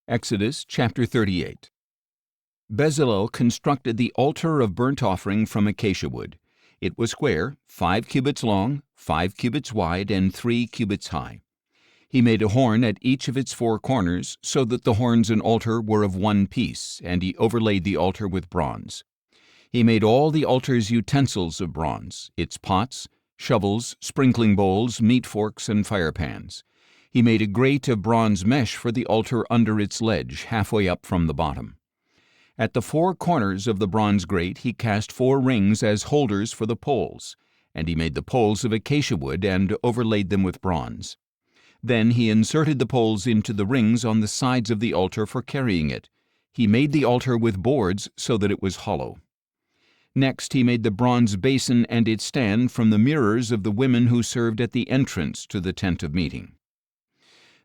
Exodus chapter 38. Bezalel constructed the altar of burnt offering from acacia wood. It was square, 5 cubits long, 5 cubits wide, and 3 cubits high. He made a horn at each of its 4 corners, so that the horns and altar were of one piece, and he overlaid the altar with bronze. He made all the altar's utensils of bronze, its pots, shovels, sprinkling bowls, meat forks, and firepans. He made a grate of bronze mesh for the altar under its ledge, halfway up from the bottom. At the 4 corners of the bronze grate he cast 4 rings as holders for the poles, and he made the poles of acacia wood and overlaid them with bronze. Then he inserted the poles into the rings on the sides of the altar for carrying it. He made the altar with boards so that it was hollow. Next he made the bronze basin and its stand from the mirrors of the women who served at the entrance to the tent of meeting.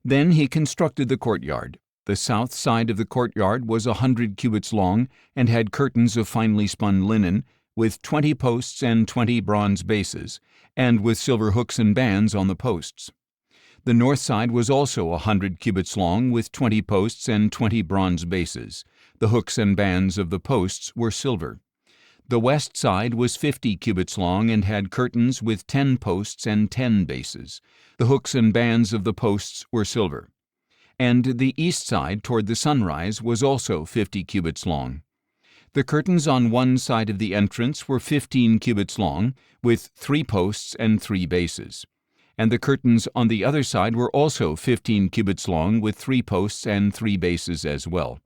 Then he constructed the courtyard. The south side of the courtyard was 100 cubits long and had curtains of finely spun linen, with 20 posts and 20 bronze bases, and with silver hooks and bands on the posts. The north side was also 100 cubits long, with 20 posts and 20 bronze bases. The hooks and bands of the posts were silver. The west side was 50 cubits long and had curtains with 10 posts and 10 bases. The hooks and bands of the posts were silver. And the east side toward the sunrise was also 50 cubits long. The curtains on one side of the entrance were 15 cubits long, with 3 posts and 3 bases. And the curtains on the other side were also 15 cubits long, with 3 posts and 3 bases as well.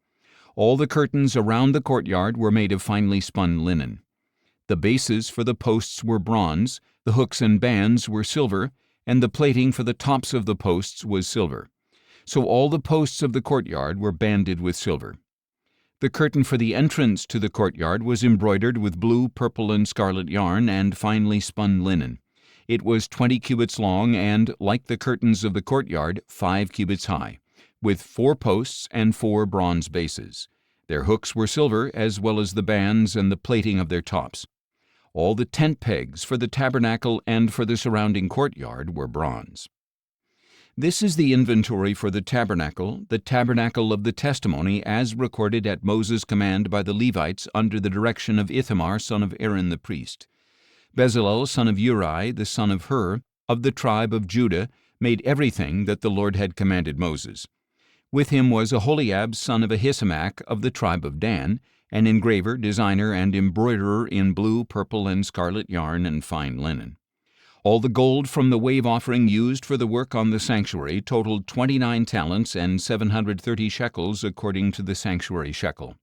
All the curtains around the courtyard were made of finely spun linen. The bases for the posts were bronze, the hooks and bands were silver, and the plating for the tops of the posts was silver. So all the posts of the courtyard were banded with silver. The curtain for the entrance to the courtyard was embroidered with blue, purple, and scarlet yarn and finely spun linen. It was 20 cubits long and, like the curtains of the courtyard, 5 cubits high, with 4 posts and 4 bronze bases. Their hooks were silver, as well as the bands and the plating of their tops. All the tent pegs for the tabernacle and for the surrounding courtyard were bronze. This is the inventory for the tabernacle of the testimony, as recorded at Moses' command by the Levites under the direction of Ithamar son of Aaron the priest. Bezalel son of Uri, the son of Hur, of the tribe of Judah, made everything that the Lord had commanded Moses. With him was Aholiab son of Ahisamach of the tribe of Dan, an engraver, designer, and embroiderer in blue, purple, and scarlet yarn and fine linen. All the gold from the wave offering used for the work on the sanctuary totaled 29 talents and 730 shekels according to the sanctuary shekel.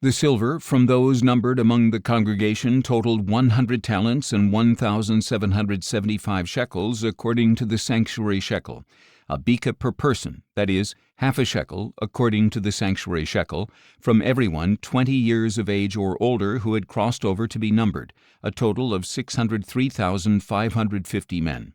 The silver from those numbered among the congregation totaled 100 talents and 1,775 shekels according to the sanctuary shekel, a beka per person, that is, half a shekel, according to the sanctuary shekel, from everyone 20 years of age or older who had crossed over to be numbered, a total of 603,550 men.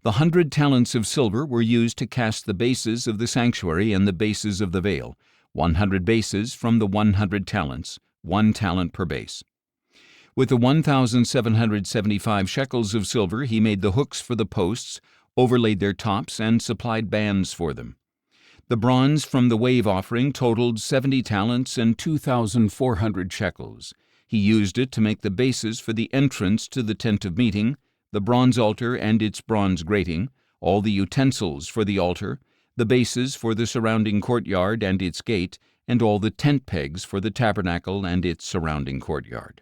The 100 talents of silver were used to cast the bases of the sanctuary and the bases of the veil, 100 bases from the 100 talents, 1 talent per base. With the 1,775 shekels of silver he made the hooks for the posts, overlaid their tops, and supplied bands for them. The bronze from the wave offering totaled 70 talents and 2,400 shekels. He used it to make the bases for the entrance to the tent of meeting, the bronze altar and its bronze grating, all the utensils for the altar, the bases for the surrounding courtyard and its gate, and all the tent pegs for the tabernacle and its surrounding courtyard.